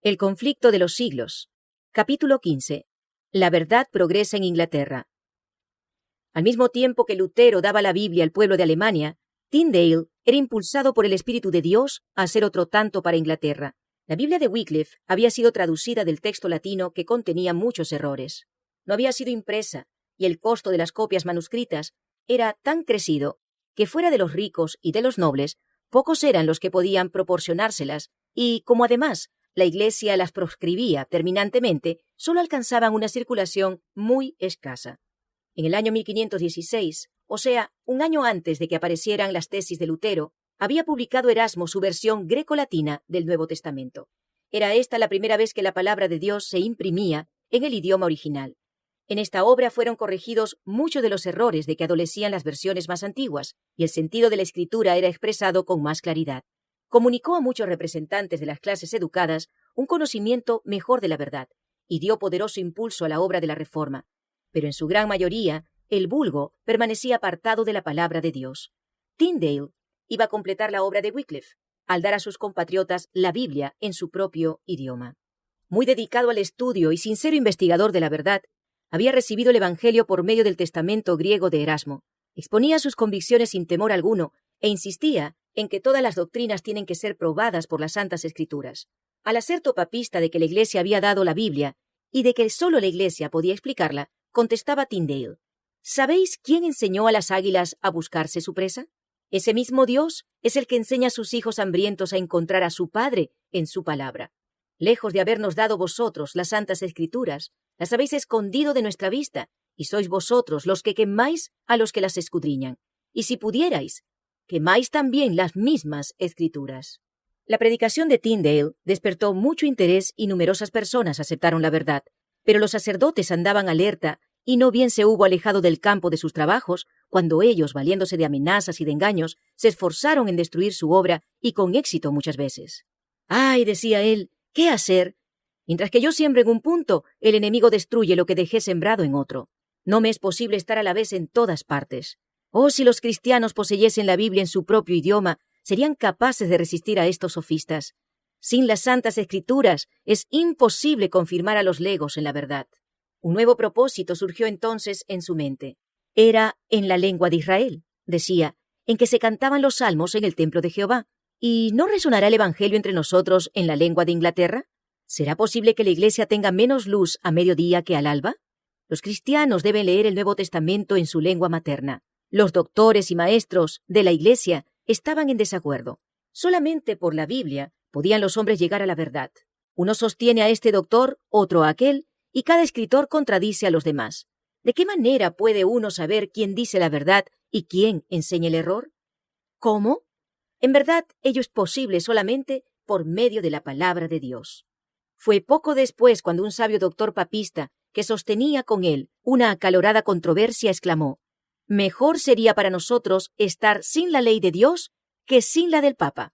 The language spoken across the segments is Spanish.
El conflicto de los siglos. Capítulo 15. La verdad progresa en Inglaterra. Al mismo tiempo que Lutero daba la Biblia al pueblo de Alemania, Tyndale era impulsado por el Espíritu de Dios a hacer otro tanto para Inglaterra. La Biblia de Wycliffe había sido traducida del texto latino que contenía muchos errores. No había sido impresa, y el costo de las copias manuscritas era tan crecido que fuera de los ricos y de los nobles, pocos eran los que podían proporcionárselas, y como además la Iglesia las proscribía terminantemente, solo alcanzaban una circulación muy escasa. En el año 1516, o sea, un año antes de que aparecieran las tesis de Lutero, había publicado Erasmo su versión greco-latina del Nuevo Testamento. Era esta la primera vez que la palabra de Dios se imprimía en el idioma original. En esta obra fueron corregidos muchos de los errores de que adolecían las versiones más antiguas, y el sentido de la escritura era expresado con más claridad. Comunicó a muchos representantes de las clases educadas un conocimiento mejor de la verdad, y dio poderoso impulso a la obra de la Reforma. Pero en su gran mayoría, el vulgo permanecía apartado de la palabra de Dios. Tyndale iba a completar la obra de Wycliffe, al dar a sus compatriotas la Biblia en su propio idioma. Muy dedicado al estudio y sincero investigador de la verdad, había recibido el Evangelio por medio del testamento griego de Erasmo. Exponía sus convicciones sin temor alguno e insistía en que todas las doctrinas tienen que ser probadas por las Santas Escrituras. Al aserto papista de que la Iglesia había dado la Biblia y de que solo la Iglesia podía explicarla, contestaba Tyndale: ¿sabéis quién enseñó a las águilas a buscarse su presa? Ese mismo Dios es el que enseña a sus hijos hambrientos a encontrar a su Padre en su palabra. Lejos de habernos dado vosotros las Santas Escrituras, las habéis escondido de nuestra vista, y sois vosotros los que quemáis a los que las escudriñan. Y si pudierais, quemáis también las mismas Escrituras. La predicación de Tyndale despertó mucho interés y numerosas personas aceptaron la verdad, pero los sacerdotes andaban alerta y no bien se hubo alejado del campo de sus trabajos, cuando ellos, valiéndose de amenazas y de engaños, se esforzaron en destruir su obra y con éxito muchas veces. «¡Ay!», decía él, «¿qué hacer? Mientras que yo siembro en un punto, el enemigo destruye lo que dejé sembrado en otro. No me es posible estar a la vez en todas partes. Oh, si los cristianos poseyesen la Biblia en su propio idioma, serían capaces de resistir a estos sofistas. Sin las Santas Escrituras es imposible confirmar a los legos en la verdad». Un nuevo propósito surgió entonces en su mente. Era en la lengua de Israel, decía, en que se cantaban los salmos en el templo de Jehová. ¿Y no resonará el Evangelio entre nosotros en la lengua de Inglaterra? ¿Será posible que la Iglesia tenga menos luz a mediodía que al alba? Los cristianos deben leer el Nuevo Testamento en su lengua materna. Los doctores y maestros de la Iglesia estaban en desacuerdo. Solamente por la Biblia podían los hombres llegar a la verdad. Uno sostiene a este doctor, otro a aquel, y cada escritor contradice a los demás. ¿De qué manera puede uno saber quién dice la verdad y quién enseña el error? ¿Cómo? En verdad, ello es posible solamente por medio de la palabra de Dios. Fue poco después cuando un sabio doctor papista, que sostenía con él una acalorada controversia, exclamó: «Mejor sería para nosotros estar sin la ley de Dios que sin la del Papa».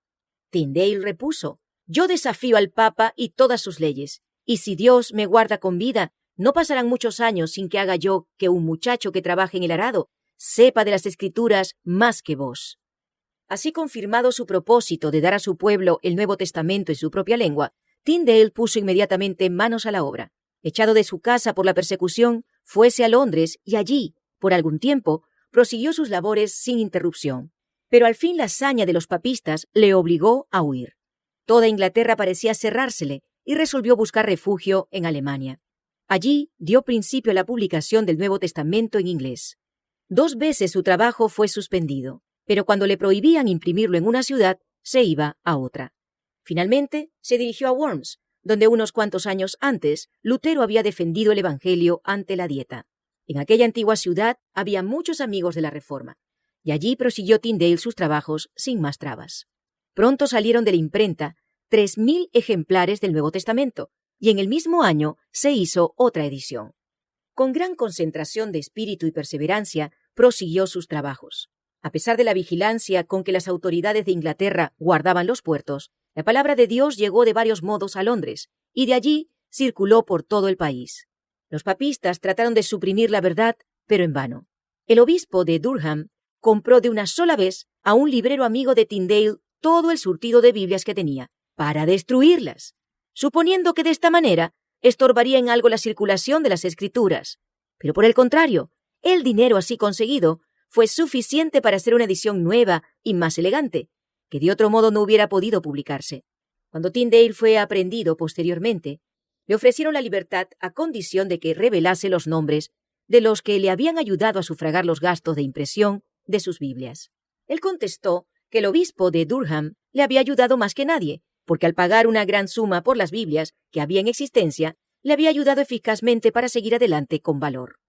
Tyndale repuso: «Yo desafío al Papa y todas sus leyes, y si Dios me guarda con vida, no pasarán muchos años sin que haga yo que un muchacho que trabaje en el arado sepa de las Escrituras más que vos». Así, confirmado su propósito de dar a su pueblo el Nuevo Testamento en su propia lengua, Tyndale puso inmediatamente manos a la obra. Echado de su casa por la persecución, fuese a Londres y allí, por algún tiempo, prosiguió sus labores sin interrupción. Pero al fin la saña de los papistas le obligó a huir. Toda Inglaterra parecía cerrársele y resolvió buscar refugio en Alemania. Allí dio principio a la publicación del Nuevo Testamento en inglés. 2 veces su trabajo fue suspendido, pero cuando le prohibían imprimirlo en una ciudad, se iba a otra. Finalmente, se dirigió a Worms, donde unos cuantos años antes Lutero había defendido el Evangelio ante la Dieta. En aquella antigua ciudad había muchos amigos de la Reforma, y allí prosiguió Tyndale sus trabajos sin más trabas. Pronto salieron de la imprenta 3.000 ejemplares del Nuevo Testamento, y en el mismo año se hizo otra edición. Con gran concentración de espíritu y perseverancia, prosiguió sus trabajos. A pesar de la vigilancia con que las autoridades de Inglaterra guardaban los puertos, la palabra de Dios llegó de varios modos a Londres, y de allí circuló por todo el país. Los papistas trataron de suprimir la verdad, pero en vano. El obispo de Durham compró de una sola vez a un librero amigo de Tyndale todo el surtido de Biblias que tenía, para destruirlas. suponiendo que de esta manera estorbaría en algo la circulación de las Escrituras. Pero por el contrario, el dinero así conseguido fue suficiente para hacer una edición nueva y más elegante, que de otro modo no hubiera podido publicarse. Cuando Tyndale fue aprehendido posteriormente, le ofrecieron la libertad a condición de que revelase los nombres de los que le habían ayudado a sufragar los gastos de impresión de sus Biblias. Él contestó que el obispo de Durham le había ayudado más que nadie, porque al pagar una gran suma por las Biblias que había en existencia, le había ayudado eficazmente para seguir adelante con valor.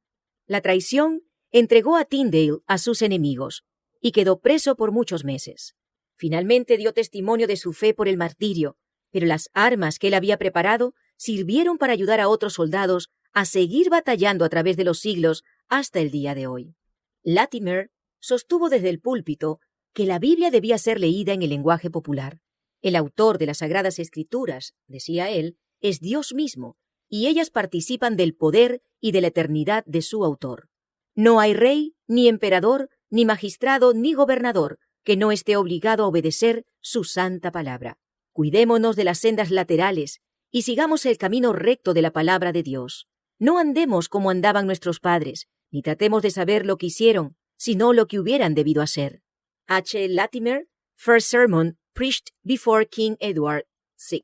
La traición entregó a Tyndale a sus enemigos y quedó preso por muchos meses. Finalmente dio testimonio de su fe por el martirio, pero las armas que él había preparado sirvieron para ayudar a otros soldados a seguir batallando a través de los siglos hasta el día de hoy. Latimer sostuvo desde el púlpito que la Biblia debía ser leída en el lenguaje popular. El autor de las Sagradas Escrituras, decía él, es Dios mismo, y ellas participan del poder y de la eternidad de su autor. No hay rey, ni emperador, ni magistrado, ni gobernador que no esté obligado a obedecer su santa palabra. Cuidémonos de las sendas laterales y sigamos el camino recto de la palabra de Dios. No andemos como andaban nuestros padres, ni tratemos de saber lo que hicieron, sino lo que hubieran debido hacer. H. Latimer, First Sermon Preached Before King Edward VI.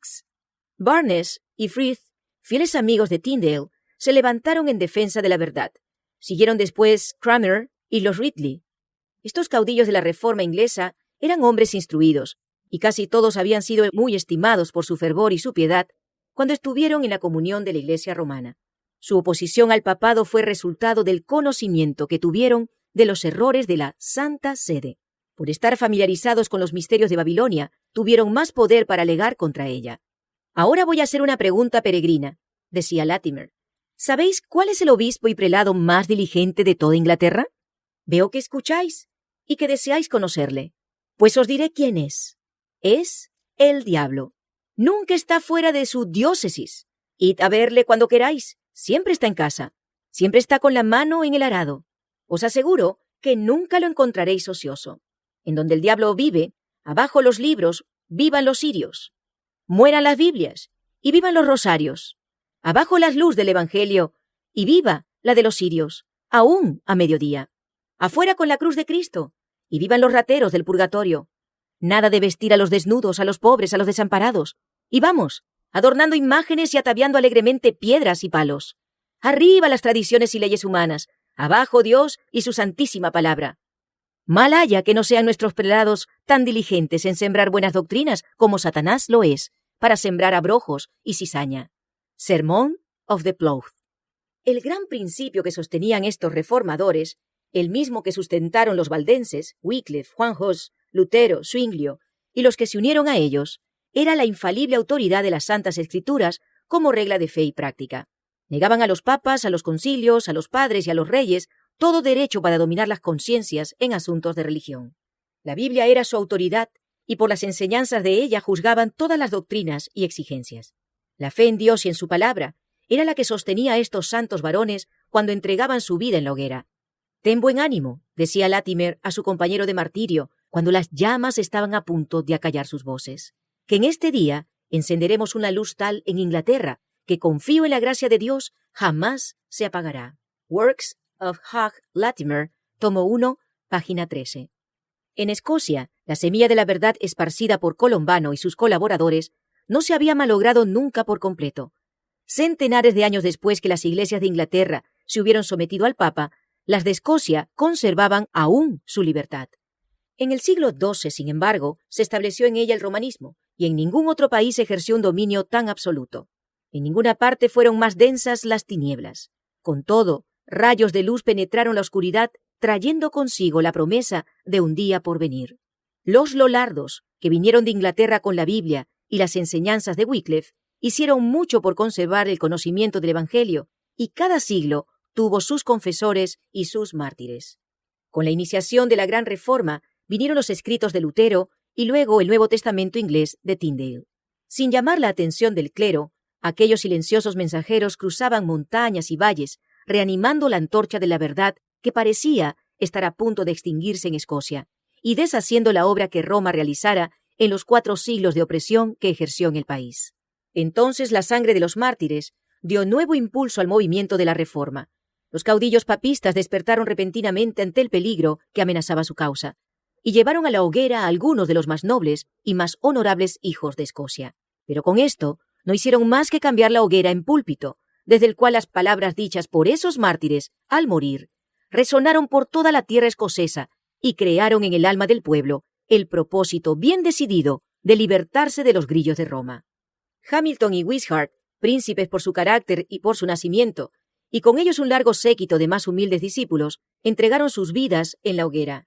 Barnes y Frith, fieles amigos de Tyndale, se levantaron en defensa de la verdad. Siguieron después Cranmer y los Ridley. Estos caudillos de la Reforma inglesa eran hombres instruidos, y casi todos habían sido muy estimados por su fervor y su piedad cuando estuvieron en la comunión de la Iglesia romana. Su oposición al papado fue resultado del conocimiento que tuvieron de los errores de la Santa Sede. Por estar familiarizados con los misterios de Babilonia, tuvieron más poder para alegar contra ella. Ahora voy a hacer una pregunta peregrina, decía Latimer. ¿Sabéis cuál es el obispo y prelado más diligente de toda Inglaterra? Veo que escucháis y que deseáis conocerle. Pues os diré quién es. Es el diablo. Nunca está fuera de su diócesis. Id a verle cuando queráis. Siempre está en casa. Siempre está con la mano en el arado. Os aseguro que nunca lo encontraréis ocioso. En donde el diablo vive, abajo los libros, vivan los cirios. Mueran las Biblias y vivan los rosarios. Abajo las luz del Evangelio y viva la de los cirios, aún a mediodía. Afuera con la cruz de Cristo y vivan los rateros del purgatorio. Nada de vestir a los desnudos, a los pobres, a los desamparados. Y vamos, adornando imágenes y ataviando alegremente piedras y palos. Arriba las tradiciones y leyes humanas, abajo Dios y su santísima palabra. Mal haya que no sean nuestros prelados tan diligentes en sembrar buenas doctrinas como Satanás lo es, para sembrar abrojos y cizaña. Sermon of the Plough. El gran principio que sostenían estos reformadores, el mismo que sustentaron los valdenses, Wycliffe, Juan Hus, Lutero, Zwinglio, y los que se unieron a ellos, era la infalible autoridad de las Santas Escrituras como regla de fe y práctica. Negaban a los papas, a los concilios, a los padres y a los reyes todo derecho para dominar las conciencias en asuntos de religión. La Biblia era su autoridad y por las enseñanzas de ella juzgaban todas las doctrinas y exigencias. La fe en Dios y en su palabra era la que sostenía a estos santos varones cuando entregaban su vida en la hoguera. «Ten buen ánimo», decía Latimer a su compañero de martirio, cuando las llamas estaban a punto de acallar sus voces, «que en este día encenderemos una luz tal en Inglaterra que confío en la gracia de Dios jamás se apagará». Works of Hugh Latimer, tomo 1, página 13. En Escocia, la semilla de la verdad esparcida por Colombano y sus colaboradores no se había malogrado nunca por completo. Centenares de años después que las iglesias de Inglaterra se hubieron sometido al Papa, las de Escocia conservaban aún su libertad. En el siglo XII, sin embargo, se estableció en ella el romanismo, y en ningún otro país ejerció un dominio tan absoluto. En ninguna parte fueron más densas las tinieblas. Con todo, rayos de luz penetraron la oscuridad, trayendo consigo la promesa de un día por venir. Los Lollardos, que vinieron de Inglaterra con la Biblia y las enseñanzas de Wycliffe, hicieron mucho por conservar el conocimiento del Evangelio, y cada siglo tuvo sus confesores y sus mártires. Con la iniciación de la Gran Reforma vinieron los escritos de Lutero y luego el Nuevo Testamento inglés de Tyndale. Sin llamar la atención del clero, aquellos silenciosos mensajeros cruzaban montañas y valles, reanimando la antorcha de la verdad que parecía estar a punto de extinguirse en Escocia, y deshaciendo la obra que Roma realizara en los 4 siglos de opresión que ejerció en el país. Entonces la sangre de los mártires dio nuevo impulso al movimiento de la Reforma. Los caudillos papistas despertaron repentinamente ante el peligro que amenazaba su causa, y llevaron a la hoguera a algunos de los más nobles y más honorables hijos de Escocia. Pero con esto no hicieron más que cambiar la hoguera en púlpito, desde el cual las palabras dichas por esos mártires, al morir, resonaron por toda la tierra escocesa y crearon en el alma del pueblo el propósito bien decidido de libertarse de los grillos de Roma. Hamilton y Wishart, príncipes por su carácter y por su nacimiento, y con ellos un largo séquito de más humildes discípulos, entregaron sus vidas en la hoguera.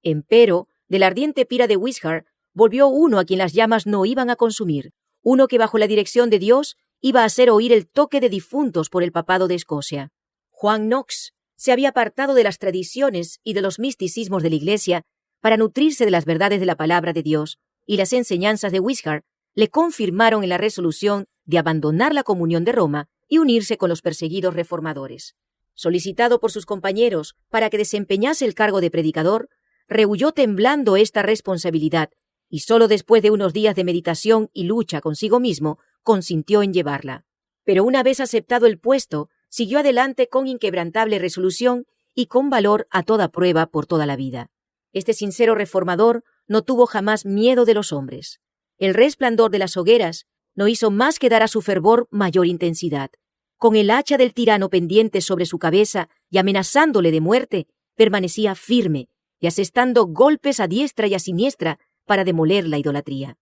Empero, de la ardiente pira de Wishart, volvió uno a quien las llamas no iban a consumir, uno que bajo la dirección de Dios iba a hacer oír el toque de difuntos por el papado de Escocia. Juan Knox se había apartado de las tradiciones y de los misticismos de la Iglesia para nutrirse de las verdades de la palabra de Dios, y las enseñanzas de Wishart le confirmaron en la resolución de abandonar la comunión de Roma y unirse con los perseguidos reformadores. Solicitado por sus compañeros para que desempeñase el cargo de predicador, rehuyó temblando esta responsabilidad y solo después de unos días de meditación y lucha consigo mismo consintió en llevarla. Pero una vez aceptado el puesto, siguió adelante con inquebrantable resolución y con valor a toda prueba por toda la vida. Este sincero reformador no tuvo jamás miedo de los hombres. El resplandor de las hogueras no hizo más que dar a su fervor mayor intensidad. Con el hacha del tirano pendiente sobre su cabeza y amenazándole de muerte, permanecía firme y asestando golpes a diestra y a siniestra para demoler la idolatría.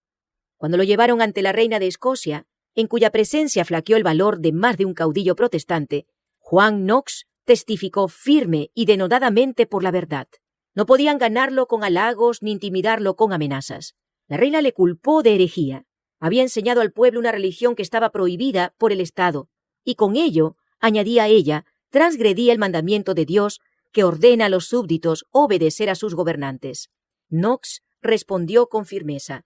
Cuando lo llevaron ante la reina de Escocia, en cuya presencia flaqueó el valor de más de un caudillo protestante, Juan Knox testificó firme y denodadamente por la verdad. No podían ganarlo con halagos ni intimidarlo con amenazas. La reina le culpó de herejía. Había enseñado al pueblo una religión que estaba prohibida por el Estado, y con ello, añadía ella, transgredía el mandamiento de Dios que ordena a los súbditos obedecer a sus gobernantes. Knox respondió con firmeza: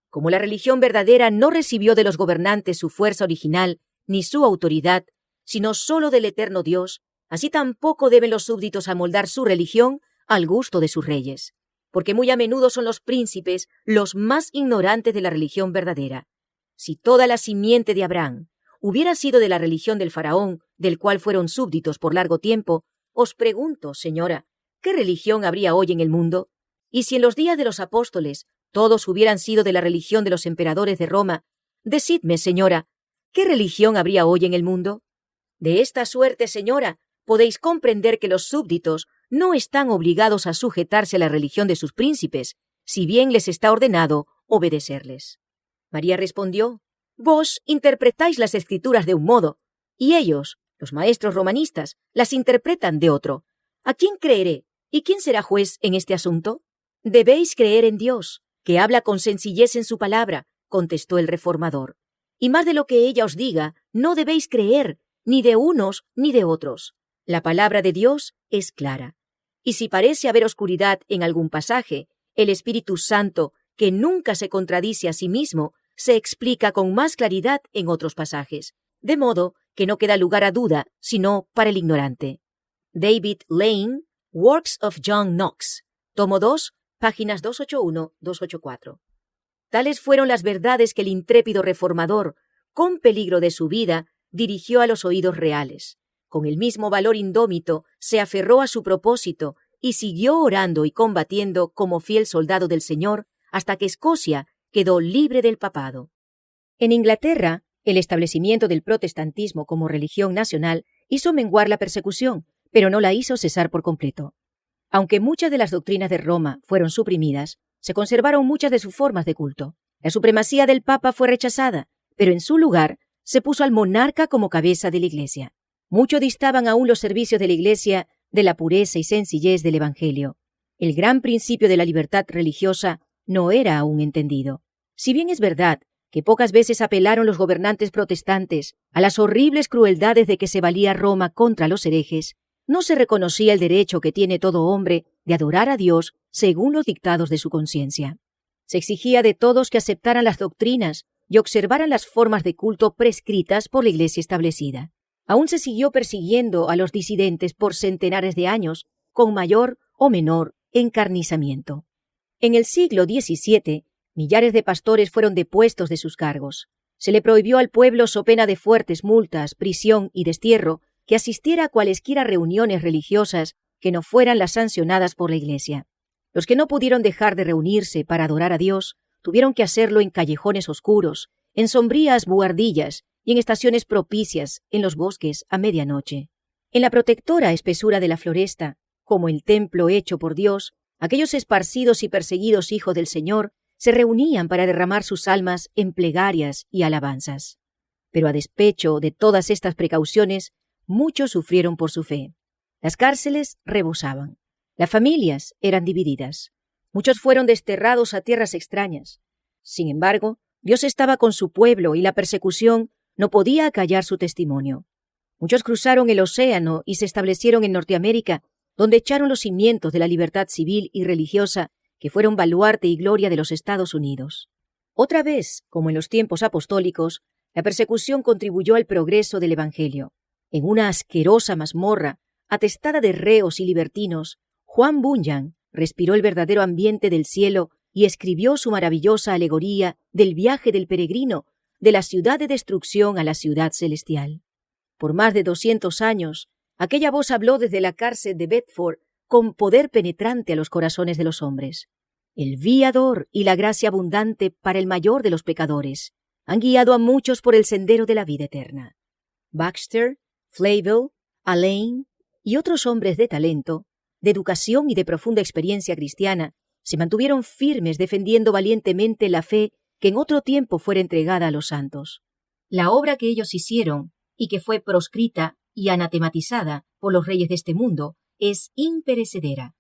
como la religión verdadera no recibió de los gobernantes su fuerza original ni su autoridad, sino sólo del eterno Dios, así tampoco deben los súbditos amoldar su religión al gusto de sus reyes, porque muy a menudo son los príncipes los más ignorantes de la religión verdadera. Si toda la simiente de Abraham hubiera sido de la religión del faraón, del cual fueron súbditos por largo tiempo, os pregunto, señora, ¿qué religión habría hoy en el mundo? Y si en los días de los apóstoles todos hubieran sido de la religión de los emperadores de Roma, decidme, señora, ¿qué religión habría hoy en el mundo? De esta suerte, señora, podéis comprender que los súbditos no están obligados a sujetarse a la religión de sus príncipes, si bien les está ordenado obedecerles. María respondió: vos interpretáis las escrituras de un modo, y ellos, los maestros romanistas, las interpretan de otro. ¿A quién creeré? ¿Y quién será juez en este asunto? Debéis creer en Dios, que habla con sencillez en su palabra, contestó el reformador. Y más de lo que ella os diga, no debéis creer, ni de unos ni de otros. La palabra de Dios es clara. Y si parece haber oscuridad en algún pasaje, el Espíritu Santo, que nunca se contradice a sí mismo, se explica con más claridad en otros pasajes, de modo que no queda lugar a duda, sino para el ignorante. David Lane, Works of John Knox, tomo 2, páginas 281-284. Tales fueron las verdades que el intrépido reformador, con peligro de su vida, dirigió a los oídos reales. Con el mismo valor indómito, se aferró a su propósito y siguió orando y combatiendo como fiel soldado del Señor hasta que Escocia quedó libre del papado. En Inglaterra, el establecimiento del protestantismo como religión nacional hizo menguar la persecución, pero no la hizo cesar por completo. Aunque muchas de las doctrinas de Roma fueron suprimidas, se conservaron muchas de sus formas de culto. La supremacía del Papa fue rechazada, pero en su lugar se puso al monarca como cabeza de la Iglesia. Mucho distaban aún los servicios de la Iglesia de la pureza y sencillez del Evangelio. El gran principio de la libertad religiosa no era aún entendido. Si bien es verdad que pocas veces apelaron los gobernantes protestantes a las horribles crueldades de que se valía Roma contra los herejes, no se reconocía el derecho que tiene todo hombre de adorar a Dios según los dictados de su conciencia. Se exigía de todos que aceptaran las doctrinas y observaran las formas de culto prescritas por la Iglesia establecida. Aún se siguió persiguiendo a los disidentes por centenares de años, con mayor o menor encarnizamiento. En el siglo XVII, millares de pastores fueron depuestos de sus cargos. Se le prohibió al pueblo, so pena de fuertes multas, prisión y destierro, que asistiera a cualesquiera reuniones religiosas que no fueran las sancionadas por la Iglesia. Los que no pudieron dejar de reunirse para adorar a Dios, tuvieron que hacerlo en callejones oscuros, en sombrías buhardillas y en estaciones propicias en los bosques a medianoche. En la protectora espesura de la floresta, como el templo hecho por Dios, aquellos esparcidos y perseguidos hijos del Señor se reunían para derramar sus almas en plegarias y alabanzas. Pero a despecho de todas estas precauciones, muchos sufrieron por su fe. Las cárceles rebosaban. Las familias eran divididas. Muchos fueron desterrados a tierras extrañas. Sin embargo, Dios estaba con su pueblo y la persecución no podía acallar su testimonio. Muchos cruzaron el océano y se establecieron en Norteamérica, donde echaron los cimientos de la libertad civil y religiosa que fueron baluarte y gloria de los Estados Unidos. Otra vez, como en los tiempos apostólicos, la persecución contribuyó al progreso del Evangelio. En una asquerosa mazmorra, atestada de reos y libertinos, Juan Bunyan respiró el verdadero ambiente del cielo y escribió su maravillosa alegoría del viaje del peregrino de la ciudad de destrucción a la ciudad celestial. Por más de 200 años, aquella voz habló desde la cárcel de Bedford con poder penetrante a los corazones de los hombres. El viador y la gracia abundante para el mayor de los pecadores han guiado a muchos por el sendero de la vida eterna. Baxter, Flavel, Allain y otros hombres de talento, de educación y de profunda experiencia cristiana, se mantuvieron firmes defendiendo valientemente la fe que en otro tiempo fuera entregada a los santos. La obra que ellos hicieron, y que fue proscrita y anatematizada por los reyes de este mundo, es imperecedera.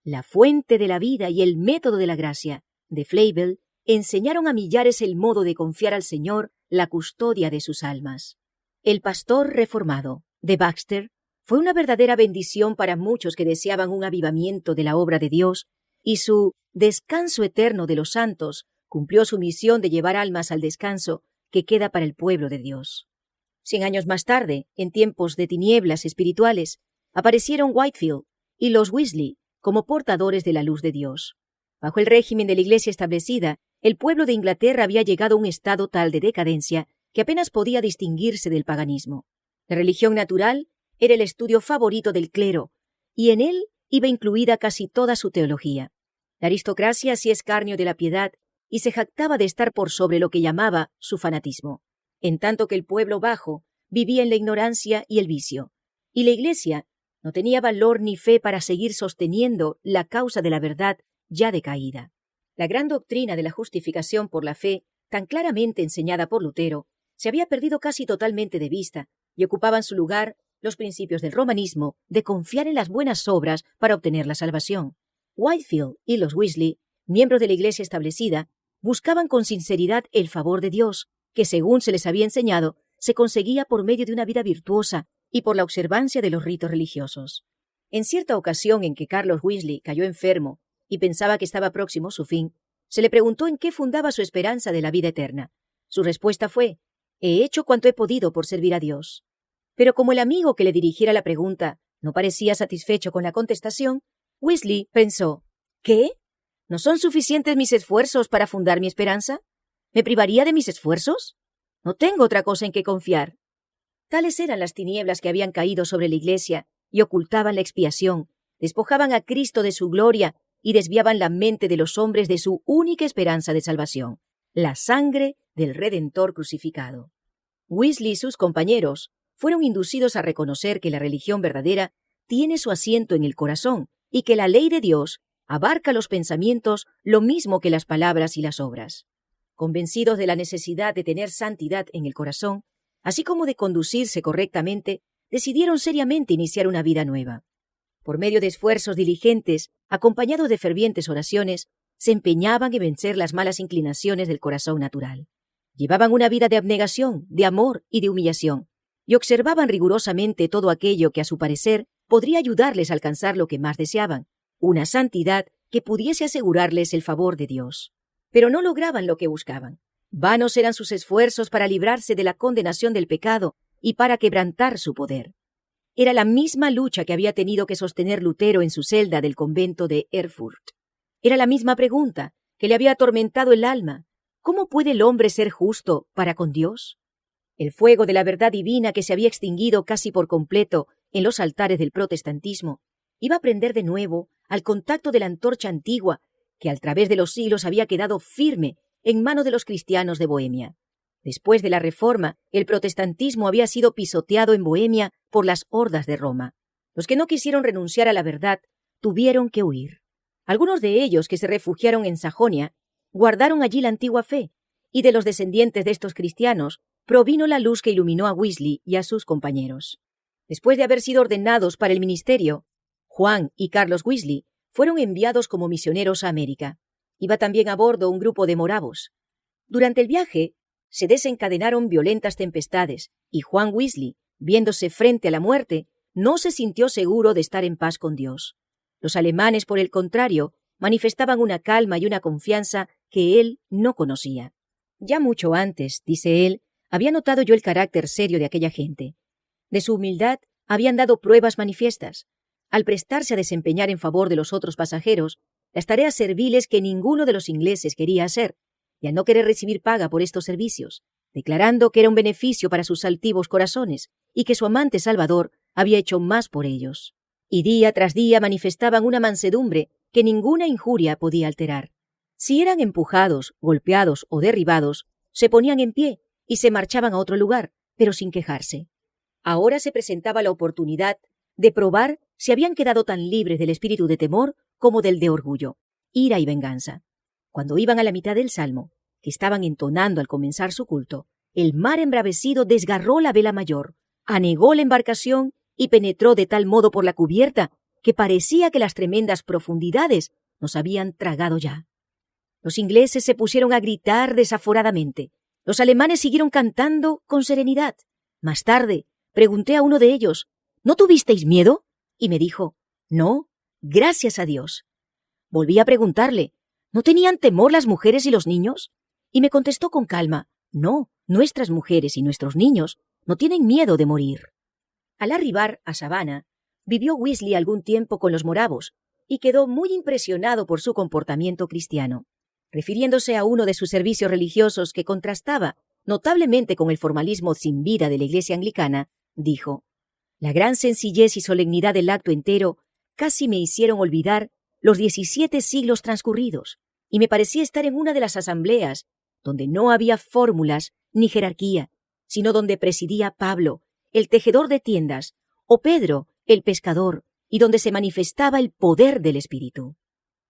La fuente de la vida y el método de la gracia, de Flavel, enseñaron a millares el modo de confiar al Señor la custodia de sus almas. El pastor reformado, de Baxter, fue una verdadera bendición para muchos que deseaban un avivamiento de la obra de Dios, y su descanso eterno de los santos cumplió su misión de llevar almas al descanso que queda para el pueblo de Dios. 100 años más tarde, en tiempos de tinieblas espirituales, aparecieron Whitefield y los Wesley como portadores de la luz de Dios. Bajo el régimen de la Iglesia establecida, el pueblo de Inglaterra había llegado a un estado tal de decadencia que apenas podía distinguirse del paganismo. La religión natural era el estudio favorito del clero, y en él iba incluida casi toda su teología. La aristocracia hacía escarnio de la piedad y se jactaba de estar por sobre lo que llamaba su fanatismo, en tanto que el pueblo bajo vivía en la ignorancia y el vicio, y la Iglesia no tenía valor ni fe para seguir sosteniendo la causa de la verdad ya decaída. La gran doctrina de la justificación por la fe, tan claramente enseñada por Lutero, se había perdido casi totalmente de vista, y ocupaban su lugar los principios del romanismo de confiar en las buenas obras para obtener la salvación. Whitefield y los Wesley, miembros de la Iglesia establecida, buscaban con sinceridad el favor de Dios, que según se les había enseñado, se conseguía por medio de una vida virtuosa y por la observancia de los ritos religiosos. En cierta ocasión en que Carlos Wesley cayó enfermo y pensaba que estaba próximo su fin, se le preguntó en qué fundaba su esperanza de la vida eterna. Su respuesta fue: «He hecho cuanto he podido por servir a Dios». Pero como el amigo que le dirigiera la pregunta no parecía satisfecho con la contestación, Wesley pensó: «¿Qué? ¿No son suficientes mis esfuerzos para fundar mi esperanza? ¿Me privaría de mis esfuerzos? No tengo otra cosa en que confiar». Tales eran las tinieblas que habían caído sobre la Iglesia y ocultaban la expiación, despojaban a Cristo de su gloria y desviaban la mente de los hombres de su única esperanza de salvación, la sangre del Redentor crucificado. Wesley y sus compañeros fueron inducidos a reconocer que la religión verdadera tiene su asiento en el corazón y que la ley de Dios abarca los pensamientos lo mismo que las palabras y las obras. Convencidos de la necesidad de tener santidad en el corazón, así como de conducirse correctamente, decidieron seriamente iniciar una vida nueva. Por medio de esfuerzos diligentes, acompañados de fervientes oraciones, se empeñaban en vencer las malas inclinaciones del corazón natural. Llevaban una vida de abnegación, de amor y de humillación, y observaban rigurosamente todo aquello que, a su parecer, podría ayudarles a alcanzar lo que más deseaban, una santidad que pudiese asegurarles el favor de Dios. Pero no lograban lo que buscaban. Vanos eran sus esfuerzos para librarse de la condenación del pecado y para quebrantar su poder. Era la misma lucha que había tenido que sostener Lutero en su celda del convento de Erfurt. Era la misma pregunta que le había atormentado el alma: ¿Cómo puede el hombre ser justo para con Dios? El fuego de la verdad divina que se había extinguido casi por completo en los altares del protestantismo iba a prender de nuevo al contacto de la antorcha antigua que al través de los siglos había quedado firme en manos de los cristianos de Bohemia. Después de la Reforma, el protestantismo había sido pisoteado en Bohemia por las hordas de Roma. Los que no quisieron renunciar a la verdad tuvieron que huir. Algunos de ellos que se refugiaron en Sajonia guardaron allí la antigua fe, y de los descendientes de estos cristianos provino la luz que iluminó a Wesley y a sus compañeros. Después de haber sido ordenados para el ministerio, Juan y Carlos Wesley fueron enviados como misioneros a América. Iba también a bordo un grupo de moravos. Durante el viaje se desencadenaron violentas tempestades, y Juan Wesley, viéndose frente a la muerte, no se sintió seguro de estar en paz con Dios. Los alemanes, por el contrario, manifestaban una calma y una confianza que él no conocía. Ya mucho antes, dice él, había notado yo el carácter serio de aquella gente. De su humildad habían dado pruebas manifiestas. Al prestarse a desempeñar en favor de los otros pasajeros las tareas serviles que ninguno de los ingleses quería hacer, y al no querer recibir paga por estos servicios, declarando que era un beneficio para sus altivos corazones y que su amante Salvador había hecho más por ellos. Y día tras día manifestaban una mansedumbre que ninguna injuria podía alterar. Si eran empujados, golpeados o derribados, se ponían en pie y se marchaban a otro lugar, pero sin quejarse. Ahora se presentaba la oportunidad de probar si habían quedado tan libres del espíritu de temor como del de orgullo, ira y venganza. Cuando iban a la mitad del salmo, que estaban entonando al comenzar su culto, el mar embravecido desgarró la vela mayor, anegó la embarcación y penetró de tal modo por la cubierta que parecía que las tremendas profundidades nos habían tragado ya. Los ingleses se pusieron a gritar desaforadamente. Los alemanes siguieron cantando con serenidad. Más tarde, pregunté a uno de ellos, ¿no tuvisteis miedo? Y me dijo, no, gracias a Dios. Volví a preguntarle, ¿no tenían temor las mujeres y los niños? Y me contestó con calma, no, nuestras mujeres y nuestros niños no tienen miedo de morir. Al arribar a Savannah, vivió Wesley algún tiempo con los moravos y quedó muy impresionado por su comportamiento cristiano. Refiriéndose a uno de sus servicios religiosos que contrastaba notablemente con el formalismo sin vida de la iglesia anglicana, dijo, la gran sencillez y solemnidad del acto entero casi me hicieron olvidar los 17 siglos transcurridos, y me parecía estar en una de las asambleas donde no había fórmulas ni jerarquía, sino donde presidía Pablo, el tejedor de tiendas, o Pedro, el pescador, y donde se manifestaba el poder del Espíritu.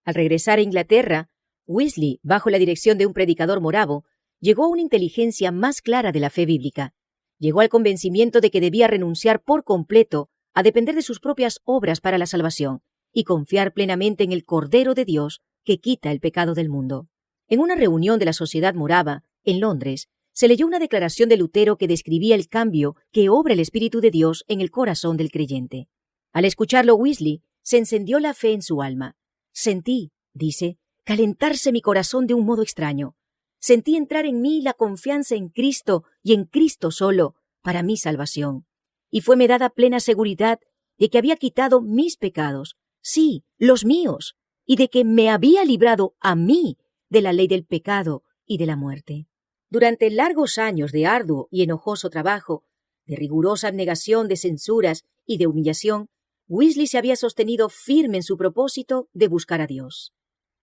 Al regresar a Inglaterra, Wesley, bajo la dirección de un predicador moravo, llegó a una inteligencia más clara de la fe bíblica. Llegó al convencimiento de que debía renunciar por completo a depender de sus propias obras para la salvación y confiar plenamente en el Cordero de Dios que quita el pecado del mundo. En una reunión de la Sociedad Morava, en Londres, se leyó una declaración de Lutero que describía el cambio que obra el Espíritu de Dios en el corazón del creyente. Al escucharlo, Wesley se encendió la fe en su alma. Sentí, dice, calentarse mi corazón de un modo extraño. Sentí entrar en mí la confianza en Cristo y en Cristo solo para mi salvación. Y fueme dada plena seguridad de que había quitado mis pecados, sí, los míos, y de que me había librado a mí de la ley del pecado y de la muerte. Durante largos años de arduo y enojoso trabajo, de rigurosa abnegación de censuras y de humillación, Wesley se había sostenido firme en su propósito de buscar a Dios.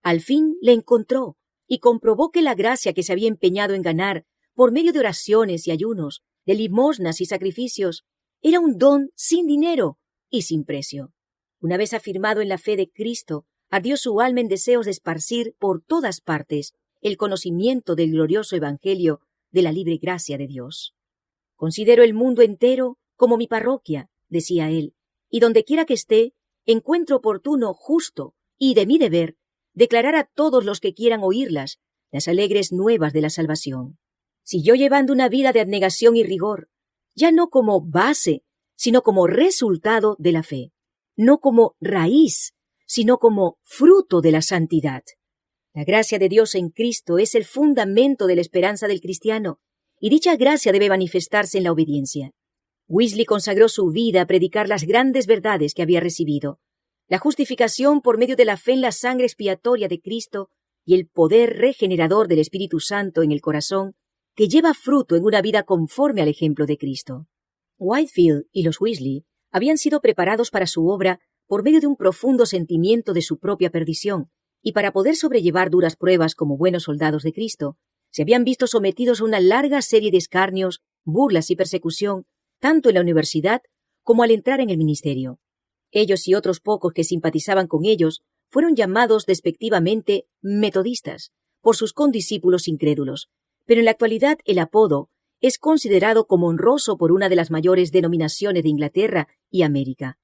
Al fin le encontró y comprobó que la gracia que se había empeñado en ganar por medio de oraciones y ayunos, de limosnas y sacrificios, era un don sin dinero y sin precio. Una vez afirmado en la fe de Cristo, ardió su alma en deseos de esparcir por todas partes el conocimiento del glorioso Evangelio de la libre gracia de Dios. Considero el mundo entero como mi parroquia, decía él, y donde quiera que esté, encuentro oportuno, justo y de mi deber declarar a todos los que quieran oírlas las alegres nuevas de la salvación. Si yo llevando una vida de abnegación y rigor, ya no como base, sino como resultado de la fe, no como raíz, sino como fruto de la santidad. La gracia de Dios en Cristo es el fundamento de la esperanza del cristiano, y dicha gracia debe manifestarse en la obediencia. Wesley consagró su vida a predicar las grandes verdades que había recibido. La justificación por medio de la fe en la sangre expiatoria de Cristo y el poder regenerador del Espíritu Santo en el corazón que lleva fruto en una vida conforme al ejemplo de Cristo. Whitefield y los Wesley habían sido preparados para su obra por medio de un profundo sentimiento de su propia perdición, y para poder sobrellevar duras pruebas como buenos soldados de Cristo, se habían visto sometidos a una larga serie de escarnios, burlas y persecución, tanto en la universidad como al entrar en el ministerio. Ellos y otros pocos que simpatizaban con ellos fueron llamados despectivamente metodistas por sus condiscípulos incrédulos, pero en la actualidad el apodo es considerado como honroso por una de las mayores denominaciones de Inglaterra y América.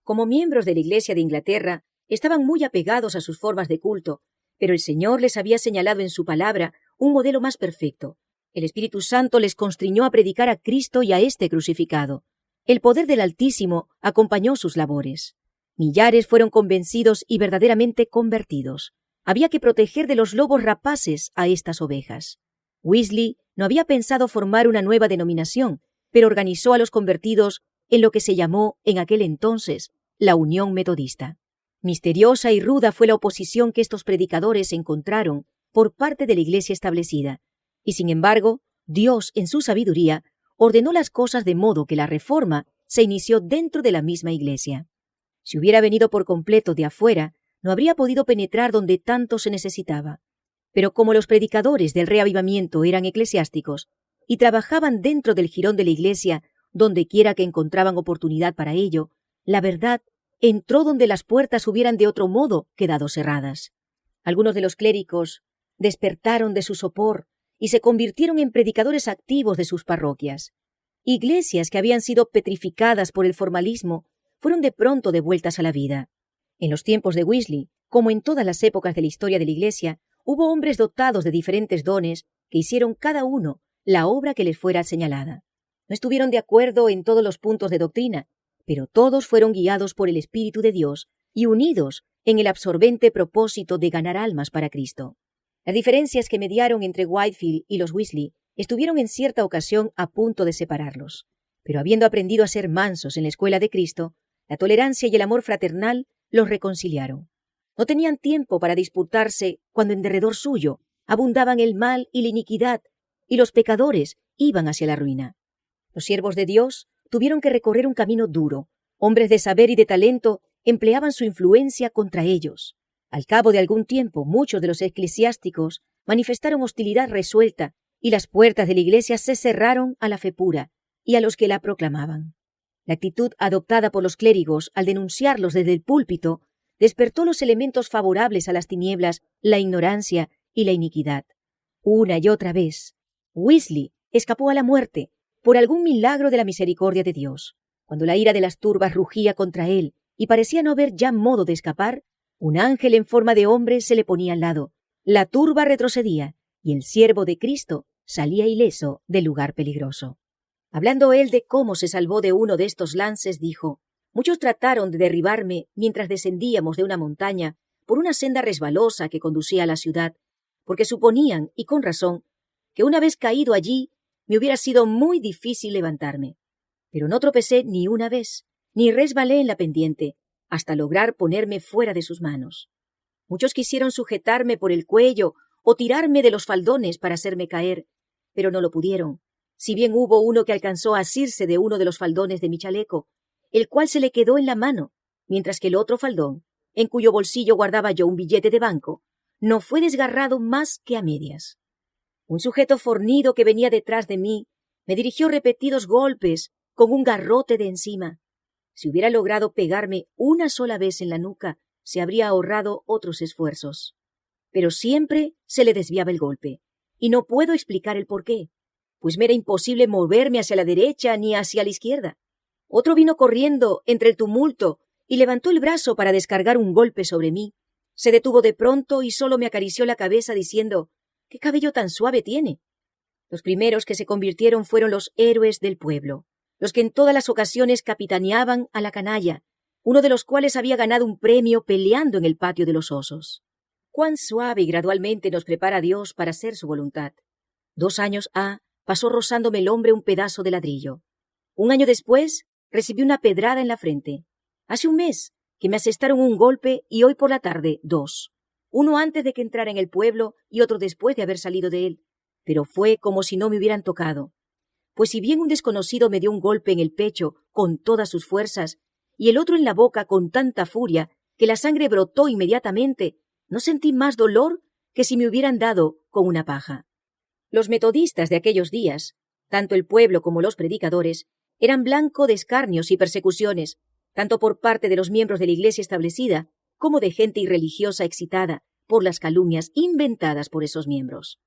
Como miembros de la Iglesia de Inglaterra, estaban muy apegados a sus formas de culto, pero el Señor les había señalado en su palabra un modelo más perfecto. El Espíritu Santo les constriñó a predicar a Cristo y a éste crucificado. El poder del Altísimo acompañó sus labores. Millares fueron convencidos y verdaderamente convertidos. Había que proteger de los lobos rapaces a estas ovejas. Wesley no había pensado formar una nueva denominación, pero organizó a los convertidos en lo que se llamó en aquel entonces la Unión Metodista. Misteriosa y ruda fue la oposición que estos predicadores encontraron por parte de la Iglesia establecida, y sin embargo, Dios, en su sabiduría, ordenó las cosas de modo que la reforma se inició dentro de la misma Iglesia. Si hubiera venido por completo de afuera, no habría podido penetrar donde tanto se necesitaba. Pero como los predicadores del reavivamiento eran eclesiásticos y trabajaban dentro del jirón de la Iglesia donde quiera que encontraban oportunidad para ello, la verdad entró donde las puertas hubieran de otro modo quedado cerradas. Algunos de los clérigos despertaron de su sopor y se convirtieron en predicadores activos de sus parroquias. Iglesias que habían sido petrificadas por el formalismo fueron de pronto devueltas a la vida. En los tiempos de Wesley, como en todas las épocas de la historia de la Iglesia, hubo hombres dotados de diferentes dones que hicieron cada uno la obra que les fuera señalada. No estuvieron de acuerdo en todos los puntos de doctrina, pero todos fueron guiados por el Espíritu de Dios y unidos en el absorbente propósito de ganar almas para Cristo. Las diferencias que mediaron entre Whitefield y los Wesley estuvieron en cierta ocasión a punto de separarlos, pero habiendo aprendido a ser mansos en la escuela de Cristo, la tolerancia y el amor fraternal los reconciliaron. No tenían tiempo para disputarse cuando en derredor suyo abundaban el mal y la iniquidad, y los pecadores iban hacia la ruina. Los siervos de Dios tuvieron que recorrer un camino duro. Hombres de saber y de talento empleaban su influencia contra ellos. Al cabo de algún tiempo, muchos de los eclesiásticos manifestaron hostilidad resuelta, y las puertas de la Iglesia se cerraron a la fe pura y a los que la proclamaban. La actitud adoptada por los clérigos al denunciarlos desde el púlpito despertó los elementos favorables a las tinieblas, la ignorancia y la iniquidad. Una y otra vez, Wesley escapó a la muerte por algún milagro de la misericordia de Dios. Cuando la ira de las turbas rugía contra él y parecía no haber ya modo de escapar, un ángel en forma de hombre se le ponía al lado. La turba retrocedía y el siervo de Cristo salía ileso del lugar peligroso. Hablando él de cómo se salvó de uno de estos lances, dijo: «Muchos trataron de derribarme mientras descendíamos de una montaña por una senda resbalosa que conducía a la ciudad, porque suponían, y con razón, que una vez caído allí me hubiera sido muy difícil levantarme. Pero no tropecé ni una vez, ni resbalé en la pendiente, hasta lograr ponerme fuera de sus manos. Muchos quisieron sujetarme por el cuello o tirarme de los faldones para hacerme caer, pero no lo pudieron, si bien hubo uno que alcanzó a asirse de uno de los faldones de mi chaleco, el cual se le quedó en la mano, mientras que el otro faldón, en cuyo bolsillo guardaba yo un billete de banco, no fue desgarrado más que a medias. Un sujeto fornido que venía detrás de mí me dirigió repetidos golpes con un garrote de encima. Si hubiera logrado pegarme una sola vez en la nuca, se habría ahorrado otros esfuerzos. Pero siempre se le desviaba el golpe, y no puedo explicar el porqué, pues me era imposible moverme hacia la derecha ni hacia la izquierda. Otro vino corriendo entre el tumulto y levantó el brazo para descargar un golpe sobre mí. Se detuvo de pronto y solo me acarició la cabeza diciendo: «¿Qué cabello tan suave tiene?». Los primeros que se convirtieron fueron los héroes del pueblo, los que en todas las ocasiones capitaneaban a la canalla, uno de los cuales había ganado un premio peleando en el patio de los osos. Cuán suave y gradualmente nos prepara Dios para hacer su voluntad. 2 años ha pasó rozándome el hombre un pedazo de ladrillo. 1 año después recibí una pedrada en la frente. Hace 1 mes que me asestaron un golpe y hoy por la tarde 2. uno antes de que entrara en el pueblo y otro después de haber salido de él, pero fue como si no me hubieran tocado. Pues si bien un desconocido me dio un golpe en el pecho con todas sus fuerzas y el otro en la boca con tanta furia que la sangre brotó inmediatamente, no sentí más dolor que si me hubieran dado con una paja. Los metodistas de aquellos días, tanto el pueblo como los predicadores, eran blanco de escarnios y persecuciones, tanto por parte de los miembros de la iglesia establecida como de gente irreligiosa excitada por las calumnias inventadas por esos miembros.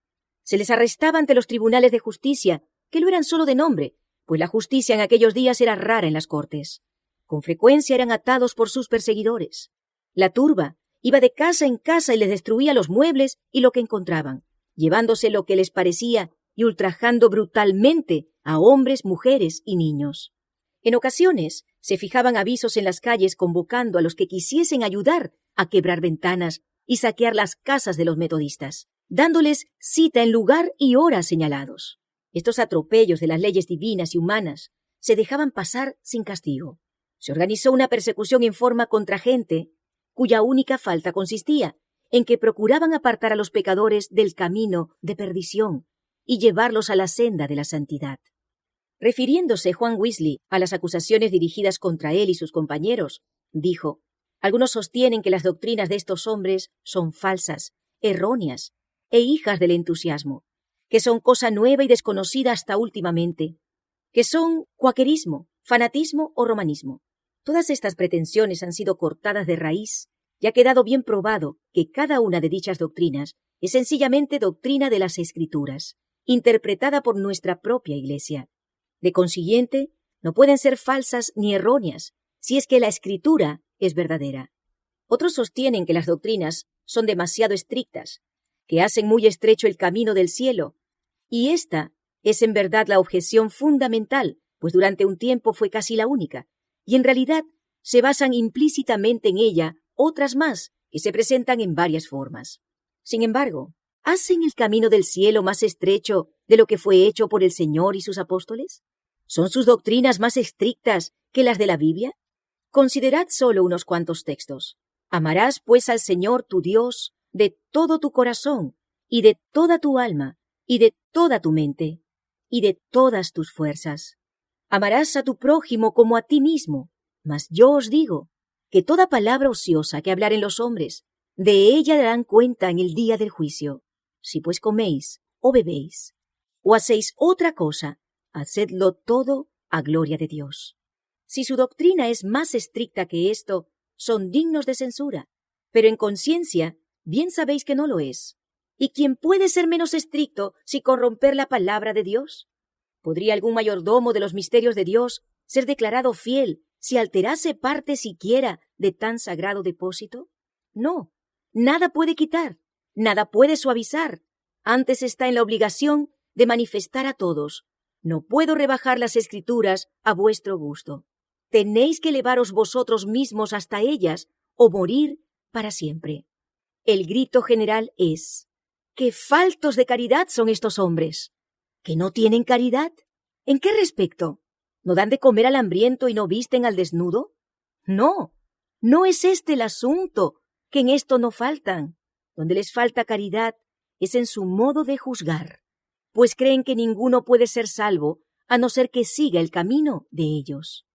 Se les arrestaba ante los tribunales de justicia, que lo eran solo de nombre, pues la justicia en aquellos días era rara en las cortes. Con frecuencia eran atados por sus perseguidores. La turba iba de casa en casa y les destruía los muebles y lo que encontraban, llevándose lo que les parecía y ultrajando brutalmente a hombres, mujeres y niños. En ocasiones se fijaban avisos en las calles convocando a los que quisiesen ayudar a quebrar ventanas y saquear las casas de los metodistas, dándoles cita en lugar y hora señalados. Estos atropellos de las leyes divinas y humanas se dejaban pasar sin castigo. Se organizó una persecución en forma contra gente cuya única falta consistía en que procuraban apartar a los pecadores del camino de perdición y llevarlos a la senda de la santidad. Refiriéndose Juan Wesley a las acusaciones dirigidas contra él y sus compañeros, dijo: «Algunos sostienen que las doctrinas de estos hombres son falsas, erróneas e hijas del entusiasmo, que son cosa nueva y desconocida hasta últimamente, que son cuaquerismo, fanatismo o romanismo. Todas estas pretensiones han sido cortadas de raíz y ha quedado bien probado que cada una de dichas doctrinas es sencillamente doctrina de las Escrituras, interpretada por nuestra propia Iglesia. De consiguiente, no pueden ser falsas ni erróneas, si es que la Escritura es verdadera. Otros sostienen que las doctrinas son demasiado estrictas, que hacen muy estrecho el camino del cielo, y esta es en verdad la objeción fundamental, pues durante un tiempo fue casi la única, y en realidad se basan implícitamente en ella otras más que se presentan en varias formas. Sin embargo, ¿hacen el camino del cielo más estrecho de lo que fue hecho por el Señor y sus apóstoles? ¿Son sus doctrinas más estrictas que las de la Biblia? Considerad solo unos cuantos textos. Amarás pues al Señor tu Dios de todo tu corazón, y de toda tu alma, y de toda tu mente, y de todas tus fuerzas. Amarás a tu prójimo como a ti mismo. Mas yo os digo que toda palabra ociosa que hablaren los hombres, de ella darán cuenta en el día del juicio. Si pues coméis o bebéis, o hacéis otra cosa, hacedlo todo a gloria de Dios. Si su doctrina es más estricta que esto, son dignos de censura, pero en conciencia bien sabéis que no lo es. ¿Y quién puede ser menos estricto si corromper la palabra de Dios? ¿Podría algún mayordomo de los misterios de Dios ser declarado fiel si alterase parte siquiera de tan sagrado depósito? No, nada puede quitar, nada puede suavizar. Antes está en la obligación de manifestar a todos: no puedo rebajar las Escrituras a vuestro gusto. Tenéis que elevaros vosotros mismos hasta ellas o morir para siempre. El grito general es: ¡qué faltos de caridad son estos hombres! ¿Que no tienen caridad? ¿En qué respecto? ¿No dan de comer al hambriento y no visten al desnudo? No, no es este el asunto, que en esto no faltan. Donde les falta caridad es en su modo de juzgar, pues creen que ninguno puede ser salvo a no ser que siga el camino de ellos.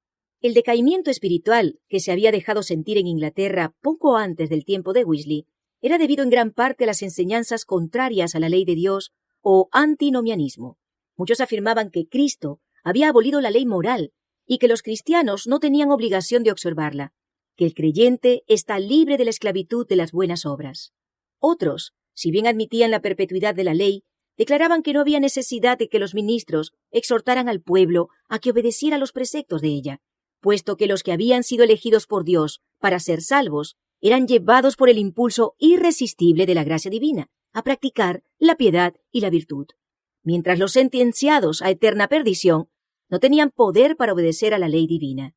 El decaimiento espiritual que se había dejado sentir en Inglaterra poco antes del tiempo de Wesley era debido en gran parte a las enseñanzas contrarias a la ley de Dios o antinomianismo. Muchos afirmaban que Cristo había abolido la ley moral y que los cristianos no tenían obligación de observarla, que el creyente está libre de la esclavitud de las buenas obras. Otros, si bien admitían la perpetuidad de la ley, declaraban que no había necesidad de que los ministros exhortaran al pueblo a que obedeciera los preceptos de ella, puesto que los que habían sido elegidos por Dios para ser salvos eran llevados por el impulso irresistible de la gracia divina a practicar la piedad y la virtud, mientras los sentenciados a eterna perdición no tenían poder para obedecer a la ley divina.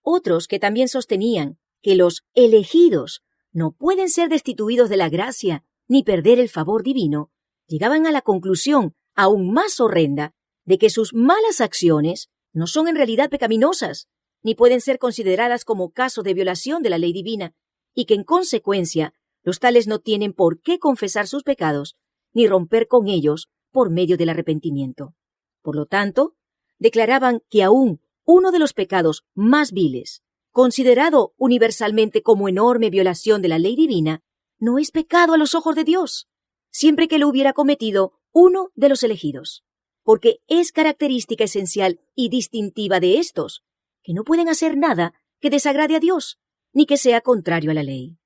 Otros, que también sostenían que los elegidos no pueden ser destituidos de la gracia ni perder el favor divino, llegaban a la conclusión aún más horrenda de que sus malas acciones no son en realidad pecaminosas, ni pueden ser consideradas como caso de violación de la ley divina, y que en consecuencia Los tales no tienen por qué confesar sus pecados, ni romper con ellos por medio del arrepentimiento. Por lo tanto, declaraban que aún uno de los pecados más viles, considerado universalmente como enorme violación de la ley divina, no es pecado a los ojos de Dios, siempre que lo hubiera cometido uno de los elegidos, porque es característica esencial y distintiva de estos, que no pueden hacer nada que desagrade a Dios, ni que sea contrario a la ley.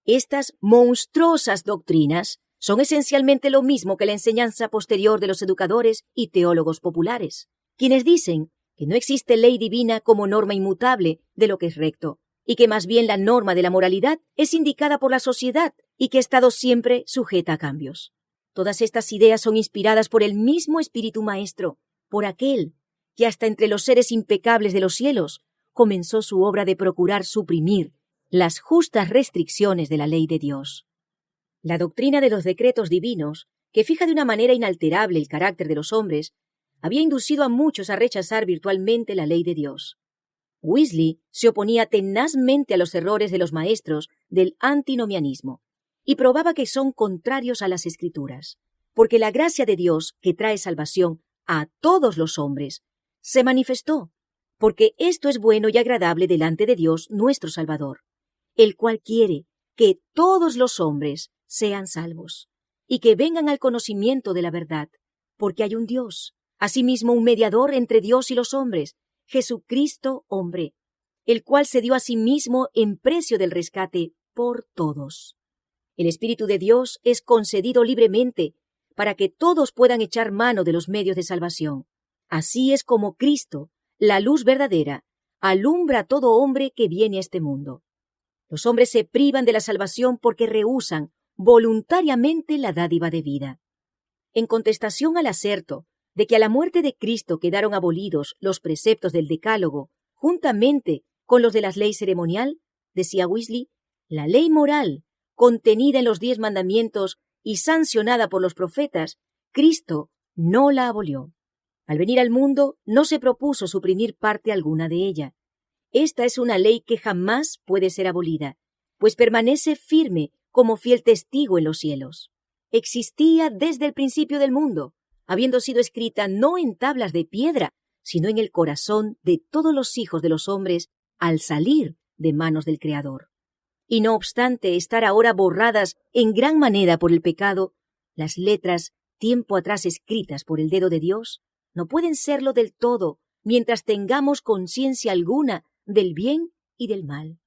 Estas monstruosas doctrinas son esencialmente lo mismo que la enseñanza posterior de los educadores y teólogos populares, quienes dicen que no existe ley divina como norma inmutable de lo que es recto, y que más bien la norma de la moralidad es indicada por la sociedad y que ha estado siempre sujeta a cambios. Todas estas ideas son inspiradas por el mismo Espíritu Maestro, por aquel que hasta entre los seres impecables de los cielos comenzó su obra de procurar suprimir las justas restricciones de la ley de Dios. La doctrina de los decretos divinos, que fija de una manera inalterable el carácter de los hombres, había inducido a muchos a rechazar virtualmente la ley de Dios. Wesley se oponía tenazmente a los errores de los maestros del antinomianismo y probaba que son contrarios a las Escrituras, porque la gracia de Dios, que trae salvación a todos los hombres, se manifestó, porque esto es bueno y agradable delante de Dios nuestro Salvador, el cual quiere que todos los hombres sean salvos y que vengan al conocimiento de la verdad, porque hay un Dios, asimismo un mediador entre Dios y los hombres, Jesucristo hombre, el cual se dio a sí mismo en precio del rescate por todos. El Espíritu de Dios es concedido libremente para que todos puedan echar mano de los medios de salvación. Así es como Cristo, la luz verdadera, alumbra a todo hombre que viene a este mundo. Los hombres se privan de la salvación porque rehúsan voluntariamente la dádiva de vida. En contestación al aserto de que a la muerte de Cristo quedaron abolidos los preceptos del Decálogo, juntamente con los de la ley ceremonial, decía Wesley, la ley moral, contenida en los 10 mandamientos y sancionada por los profetas, Cristo no la abolió. Al venir al mundo, no se propuso suprimir parte alguna de ella. Esta es una ley que jamás puede ser abolida, pues permanece firme como fiel testigo en los cielos. Existía desde el principio del mundo, habiendo sido escrita no en tablas de piedra, sino en el corazón de todos los hijos de los hombres al salir de manos del Creador. Y no obstante estar ahora borradas en gran manera por el pecado, las letras tiempo atrás escritas por el dedo de Dios no pueden serlo del todo mientras tengamos conciencia alguna del bien y del mal.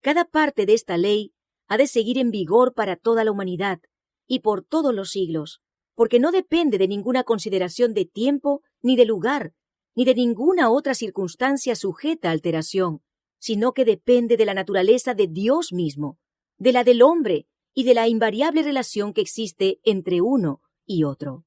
Cada parte de esta ley ha de seguir en vigor para toda la humanidad y por todos los siglos, porque no depende de ninguna consideración de tiempo, ni de lugar, ni de ninguna otra circunstancia sujeta a alteración, sino que depende de la naturaleza de Dios mismo, de la del hombre y de la invariable relación que existe entre uno y otro.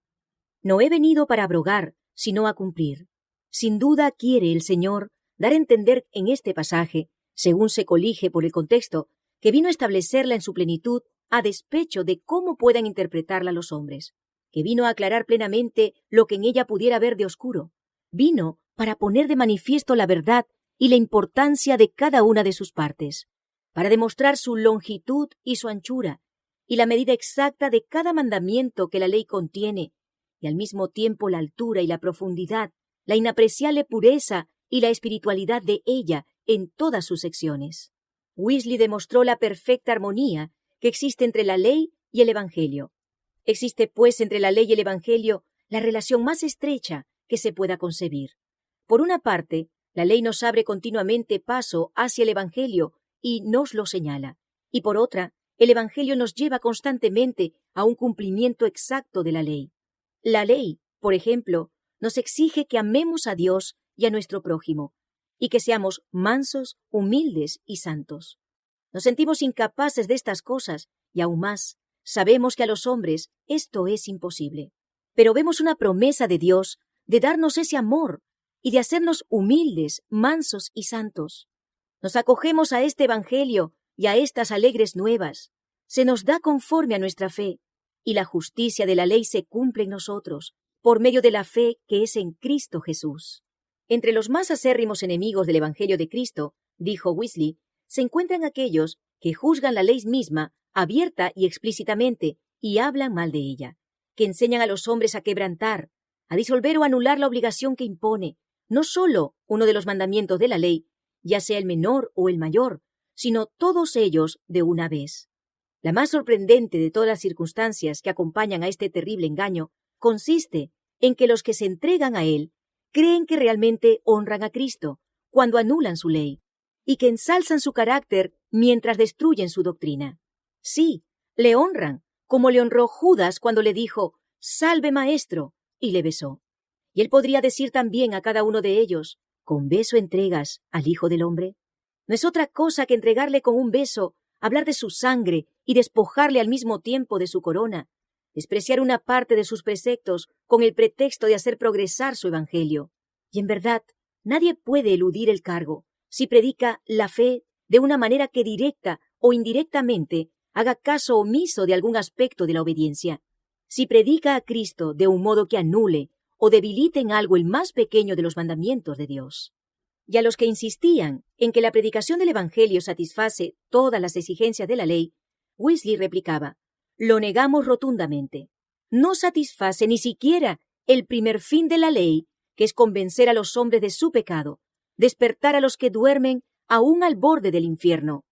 No he venido para abrogar, sino a cumplir. Sin duda quiere el Señor dar a entender en este pasaje, según se colige por el contexto, que vino a establecerla en su plenitud a despecho de cómo puedan interpretarla los hombres, que vino a aclarar plenamente lo que en ella pudiera haber de oscuro. Vino para poner de manifiesto la verdad y la importancia de cada una de sus partes, para demostrar su longitud y su anchura, y la medida exacta de cada mandamiento que la ley contiene, y al mismo tiempo la altura y la profundidad, la inapreciable pureza y la espiritualidad de ella en todas sus secciones. Wesley demostró la perfecta armonía que existe entre la ley y el Evangelio. Existe, pues, entre la ley y el Evangelio la relación más estrecha que se pueda concebir. Por una parte, la ley nos abre continuamente paso hacia el Evangelio y nos lo señala. Y por otra, el Evangelio nos lleva constantemente a un cumplimiento exacto de la ley. La ley, por ejemplo, nos exige que amemos a Dios y a nuestro prójimo, y que seamos mansos, humildes y santos. Nos sentimos incapaces de estas cosas, y aún más, sabemos que a los hombres esto es imposible. Pero vemos una promesa de Dios de darnos ese amor y de hacernos humildes, mansos y santos. Nos acogemos a este Evangelio y a estas alegres nuevas. Se nos da conforme a nuestra fe, y la justicia de la ley se cumple en nosotros, por medio de la fe que es en Cristo Jesús. Entre los más acérrimos enemigos del Evangelio de Cristo, dijo Wesley, se encuentran aquellos que juzgan la ley misma abierta y explícitamente y hablan mal de ella, que enseñan a los hombres a quebrantar, a disolver o anular la obligación que impone, no solo uno de los mandamientos de la ley, ya sea el menor o el mayor, sino todos ellos de una vez. La más sorprendente de todas las circunstancias que acompañan a este terrible engaño consiste en que los que se entregan a él creen que realmente honran a Cristo cuando anulan su ley, y que ensalzan su carácter mientras destruyen su doctrina. Sí, le honran, como le honró Judas cuando le dijo, «Salve, maestro», y le besó. Y él podría decir también a cada uno de ellos, «¿Con beso entregas al Hijo del Hombre?» No es otra cosa que entregarle con un beso, hablar de su sangre y despojarle al mismo tiempo de su corona, despreciar una parte de sus preceptos con el pretexto de hacer progresar su evangelio. Y en verdad, nadie puede eludir el cargo si predica la fe de una manera que directa o indirectamente haga caso omiso de algún aspecto de la obediencia. Si predica a Cristo de un modo que anule o debilite en algo el más pequeño de los mandamientos de Dios. Y a los que insistían en que la predicación del Evangelio satisface todas las exigencias de la ley, Wesley replicaba, «Lo negamos rotundamente. No satisface ni siquiera el primer fin de la ley, que es convencer a los hombres de su pecado, despertar a los que duermen aún al borde del infierno.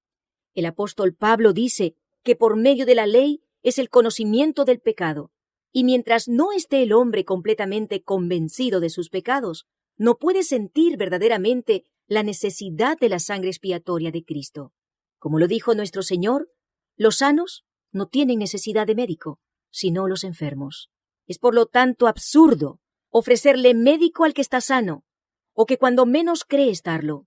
El apóstol Pablo dice que por medio de la ley es el conocimiento del pecado, y mientras no esté el hombre completamente convencido de sus pecados, no puede sentir verdaderamente la necesidad de la sangre expiatoria de Cristo. Como lo dijo nuestro Señor, los sanos no tienen necesidad de médico, sino los enfermos. Es por lo tanto absurdo ofrecerle médico al que está sano, o que cuando menos cree estarlo.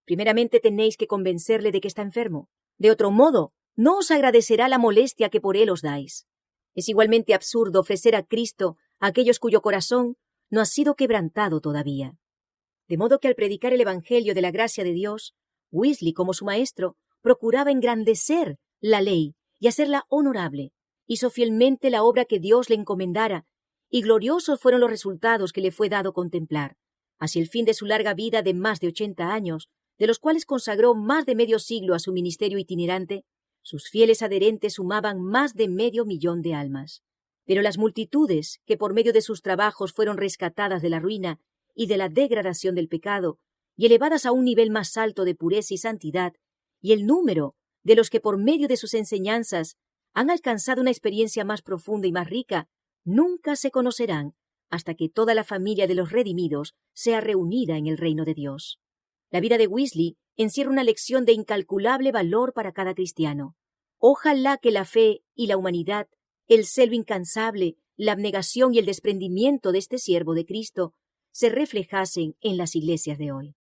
Primeramente tenéis que convencerle de que está enfermo. De otro modo, no os agradecerá la molestia que por él os dais. Es igualmente absurdo ofrecer a Cristo a aquellos cuyo corazón no ha sido quebrantado todavía. De modo que al predicar el Evangelio de la gracia de Dios, Wesley, como su maestro, procuraba engrandecer la ley y hacerla honorable. Hizo fielmente la obra que Dios le encomendara, y gloriosos fueron los resultados que le fue dado contemplar. Hacia el fin de su larga vida de más de 80 años, de los cuales consagró más de medio siglo a su ministerio itinerante, sus fieles adherentes sumaban más de 500,000 de almas. Pero las multitudes que por medio de sus trabajos fueron rescatadas de la ruina y de la degradación del pecado y elevadas a un nivel más alto de pureza y santidad, y el número de los que por medio de sus enseñanzas han alcanzado una experiencia más profunda y más rica, nunca se conocerán hasta que toda la familia de los redimidos sea reunida en el reino de Dios. La vida de Wesley encierra una lección de incalculable valor para cada cristiano. Ojalá que la fe y la humanidad, el celo incansable, la abnegación y el desprendimiento de este siervo de Cristo se reflejasen en las iglesias de hoy.